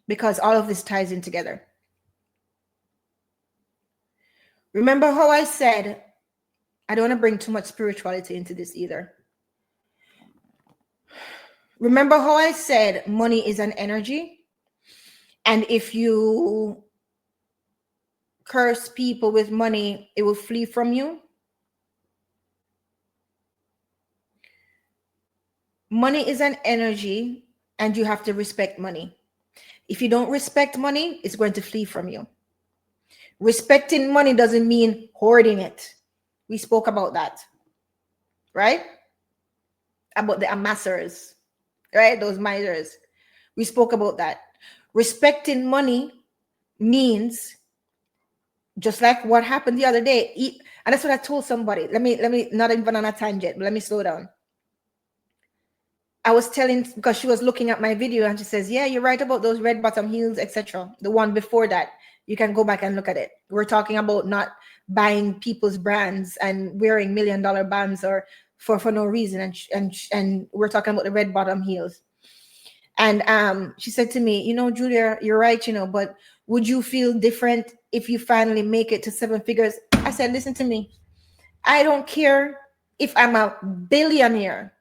because all of this ties in together. Remember how I said, I don't want to bring too much spirituality into this either. Remember how I said money is an energy? And if you curse people with money, it will flee from you. Money is an energy, and you have to respect money. If you don't respect money, it's going to flee from you. Respecting money doesn't mean hoarding it. We spoke about that, right? About the amassers, right? Those misers. We spoke about that. Respecting money means, just like what happened the other day, and that's what I told somebody. Let me not even on a tangent, but let me slow down. I was telling, because she was looking at my video and she says, yeah, you're right about those red bottom heels, etc. The one before that, you can go back and look at it. We're talking about not buying people's brands and wearing $1 million bands or for no reason. And we're talking about the red bottom heels. And she said to me, Julia, you're right, but would you feel different if you finally make it to 7 figures? I said, listen to me. I don't care if I'm a billionaire.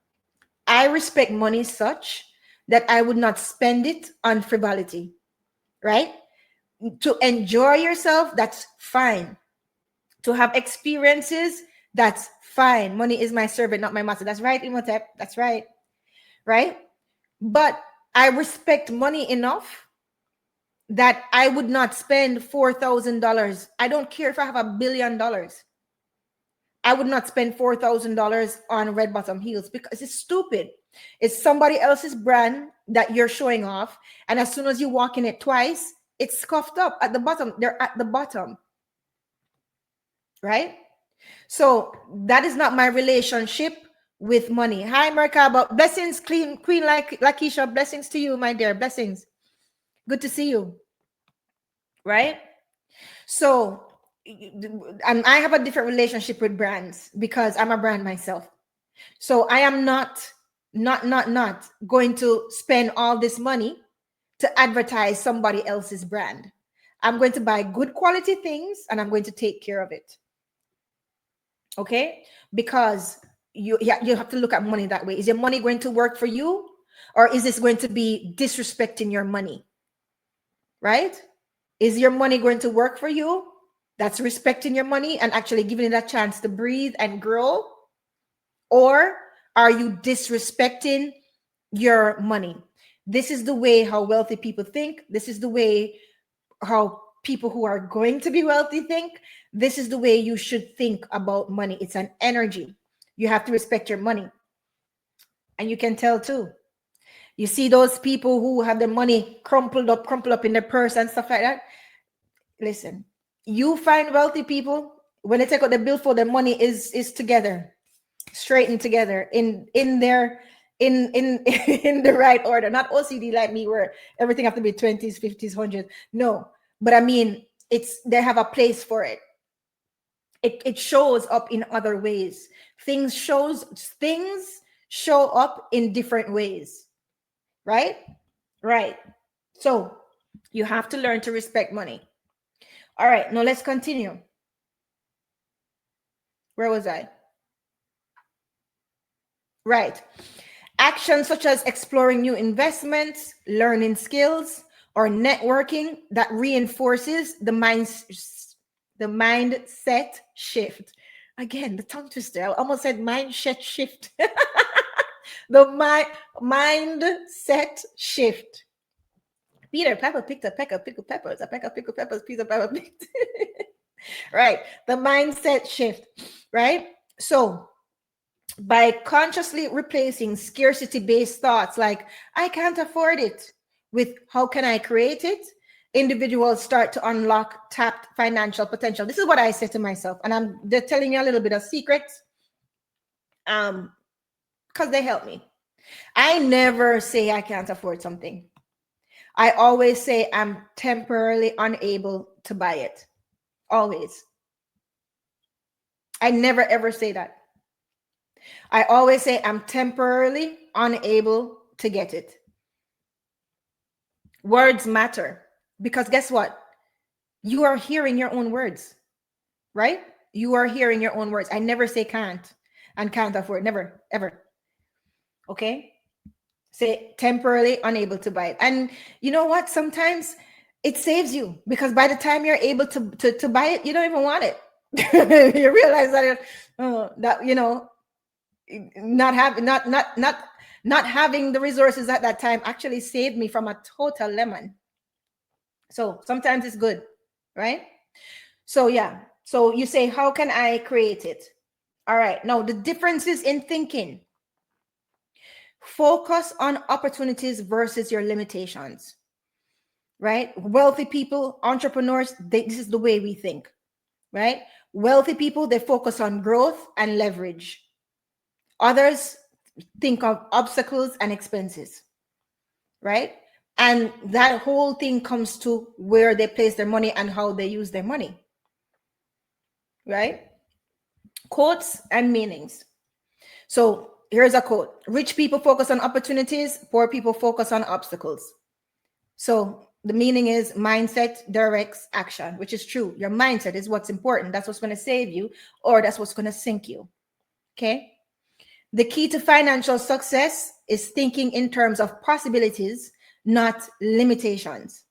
I respect money such that I would not spend it on frivolity, right? To enjoy yourself, that's fine. To have experiences, that's fine. Money is my servant, not my master. That's right, Imhotep. That's right. Right? But I respect money enough that I would not spend $4,000. I don't care if I have $1 billion. I would not spend $4,000 on red bottom heels because it's stupid. It's somebody else's brand that you're showing off. And as soon as you walk in it twice, it's scuffed up at the bottom. They're at the bottom. Right? So that is not my relationship with money. Hi, Merkaba. Blessings, Queen Lakeisha. Blessings to you, my dear. Blessings. Good to see you. Right? So, and I have a different relationship with brands because I'm a brand myself. So I am not going to spend all this money to advertise somebody else's brand. I'm going to buy good quality things and I'm going to take care of it. Okay? Because you have to look at money that way. Is your money going to work for you, or is this going to be disrespecting your money? Right? Is your money going to work for you? That's respecting your money and actually giving it a chance to breathe and grow? Or are you disrespecting your money? This is the way how wealthy people think. This is the way how people who are going to be wealthy think. This is the way you should think about money. It's an energy. You have to respect your money. And you can tell too. You see those people who have their money crumpled up in their purse and stuff like that. Listen, you find wealthy people, when they take out the bill for their money is together, straightened together in the right order, not OCD like me where everything have to be 20s, 50s, 100s. No, but I mean, they have a place for it. It shows up in other ways. Things show up in different ways, right? Right. So you have to learn to respect money. All right, now let's continue. Where was I? Right. Actions such as exploring new investments, learning skills, or networking that reinforces the mindset shift. Again, the tongue twister. I almost said mindset shift. The mindset shift. Peter Pepper picked a peck of pickled peppers. A peck of pickled peppers. Peter Pepper picked. Right. The mindset shift. Right. So by consciously replacing scarcity-based thoughts like, I can't afford it, with how can I create it, individuals start to unlock tapped financial potential. This is what I say to myself, and I'm just telling you a little bit of secrets because they help me. I never say I can't afford something. I always say I'm temporarily unable to buy it. Always. I never ever say that. I always say I'm temporarily unable to get it. Words matter because guess what? You are hearing your own words, right? You are hearing your own words. I never say can't and can't afford. Never, ever. Okay? Say temporarily unable to buy it. And you know what? Sometimes it saves you because by the time you're able to buy it, you don't even want it. You realize that that not having not having the resources at that time actually saved me from a total lemon. So sometimes it's good, right? So yeah. So you say, how can I create it? All right. Now the differences in thinking. Focus on opportunities versus your limitations. Right? Wealthy people, entrepreneurs, this is the way we think. Right? Wealthy people, they focus on growth and leverage. Others think of obstacles and expenses. Right? And that whole thing comes to where they place their money and how they use their money. Right? Quotes and meanings. So here's a quote. Rich people focus on opportunities, poor people focus on obstacles. So the meaning is mindset directs action, which is true. Your mindset is what's important. That's what's going to save you, or that's what's going to sink you. Okay. The key to financial success is thinking in terms of possibilities, not limitations.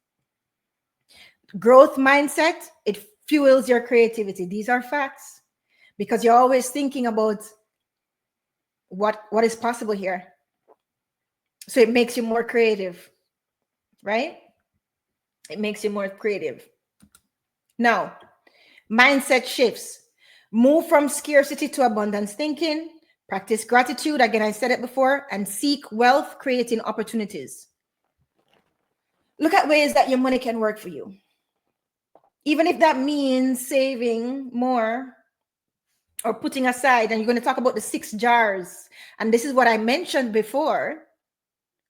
Growth mindset, it fuels your creativity. These are facts because you're always thinking about what is possible here. So it makes you more creative, right? It makes you more creative. Now, mindset shifts. Move from scarcity to abundance thinking. Practice gratitude. Again, I said it before. And seek wealth, creating opportunities. Look at ways that your money can work for you. Even if that means saving more or putting aside. And you're going to talk about the 6 jars. And this is what I mentioned before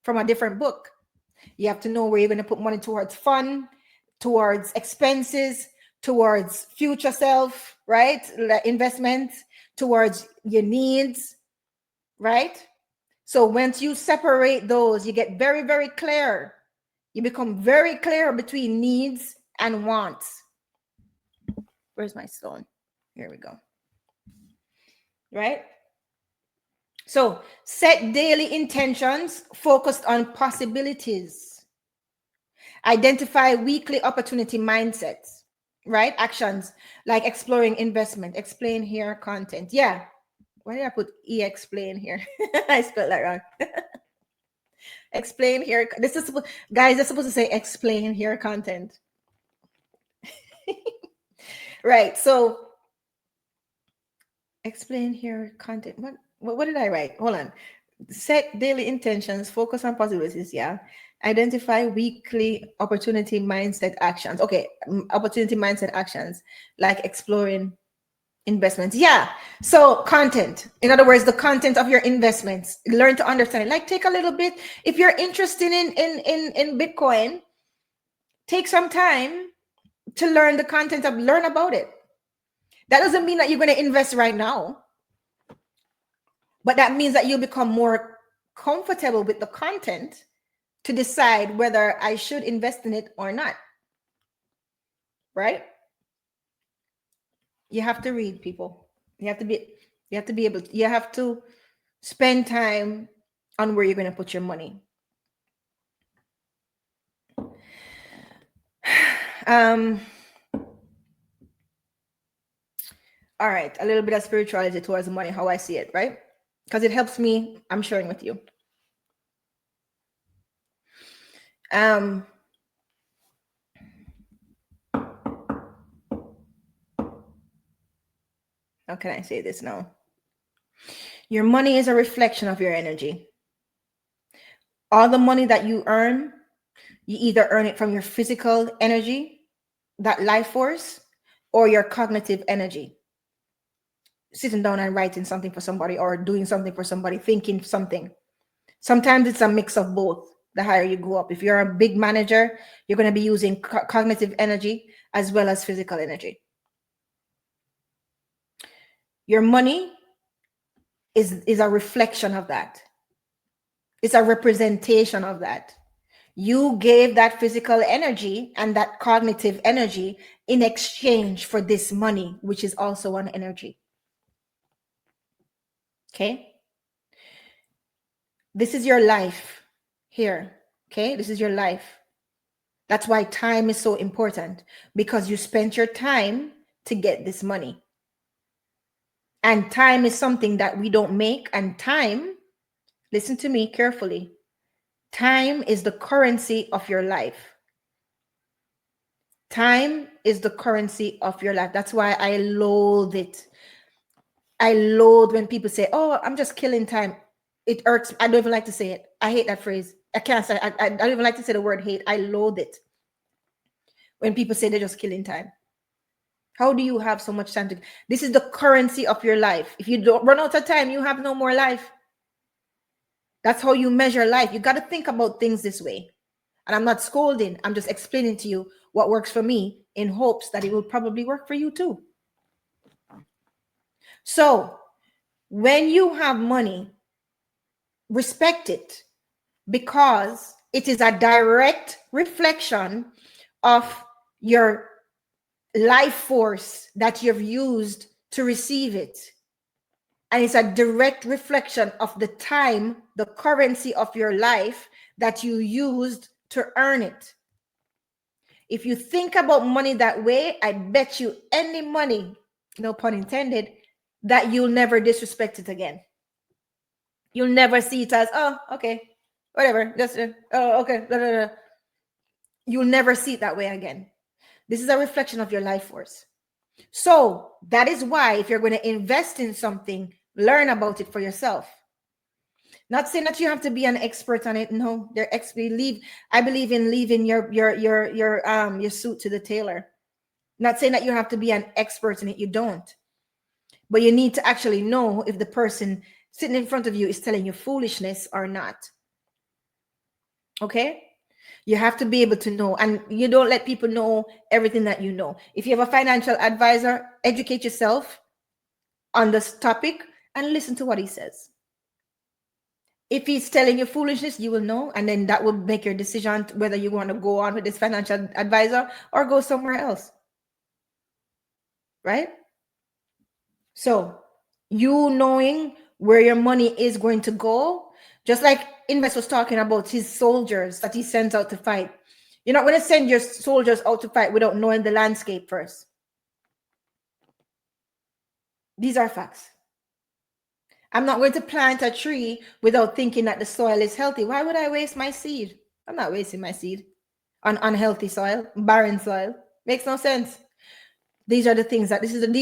from a different book. You have to know where you're going to put money towards fun, towards expenses, towards future self, right? Investment, towards your needs, right? So once you separate those, you get very, very clear. You become very clear between needs and wants. Where's my stone? Here we go. Right? So set daily intentions focused on possibilities. Identify weekly opportunity mindsets, right? Actions like exploring investment, explain here content. Yeah. Why did I put explain here? I spelled that wrong. Explain here. This is guys, they're supposed to say explain here content. Right. So explain here content. What did I write? Hold on. Set daily intentions, focus on possibilities. Yeah. Identify weekly opportunity mindset actions. Okay. Opportunity mindset actions like exploring investments. Yeah. So content, in other words, the content of your investments, learn to understand it. Like take a little bit. If you're interested in Bitcoin, take some time to learn the content of learn about it. That doesn't mean that you're going to invest right now, but that means that you'll become more comfortable with the content to decide whether I should invest in it or not. Right? You have to read, people. You have to be able to, you have to spend time on where you're going to put your money. All right, a little bit of spirituality towards money, how I see it, right? Because it helps me. I'm sharing with you. How can I say this now? Your money is a reflection of your energy. All the money that you earn, you either earn it from your physical energy, that life force, or your cognitive energy. Sitting down and writing something for somebody or doing something for somebody, thinking something. Sometimes it's a mix of both. The higher you go up. If you're a big manager, you're going to be using cognitive energy as well as physical energy. Your money is a reflection of that. It's a representation of that. You gave that physical energy and that cognitive energy in exchange for this money, which is also an energy. Okay? This is your life here. Okay? This is your life. That's why time is so important, because you spent your time to get this money. And time is something that we don't make. And time, listen to me carefully, time is the currency of your life. Time is the currency of your life. That's why I loathe it. I loathe when people say, oh, I'm just killing time. It hurts. I don't even like to say it. I hate that phrase. I can't say, I don't even like to say the word hate. I loathe it. When people say they're just killing time. How do you have so much time to? This is the currency of your life. If you don't run out of time, you have no more life. That's how you measure life. You got to think about things this way. And I'm not scolding. I'm just explaining to you what works for me in hopes that it will probably work for you too. So when you have money, respect it, because it is a direct reflection of your life force that you've used to receive it. And it's a direct reflection of the time, the currency of your life that you used to earn it. If you think about money that way, I bet you any money, no pun intended, that you'll never disrespect it again. You'll never see it as, oh, okay, whatever, just, oh, okay, blah, blah, blah. You'll never see it that way again. This is a reflection of your life force. So that is why if you're going to invest in something, learn about it for yourself. Not saying that you have to be an expert on it. No, I believe in leaving your suit to the tailor. Not saying that you have to be an expert in it. You don't. But you need to actually know if the person sitting in front of you is telling you foolishness or not. Okay? You have to be able to know, and you don't let people know everything that you know. If you have a financial advisor, educate yourself on this topic and listen to what he says. If he's telling you foolishness, you will know, and then that will make your decision whether you want to go on with this financial advisor or go somewhere else. Right? So you knowing where your money is going to go, just like Invest was talking about his soldiers that he sends out to fight. You're not going to send your soldiers out to fight without knowing the landscape first. These are facts. I'm not going to plant a tree without thinking that the soil is healthy. Why would I waste my seed? I'm not wasting my seed on unhealthy soil, barren soil. Makes no sense. These are the these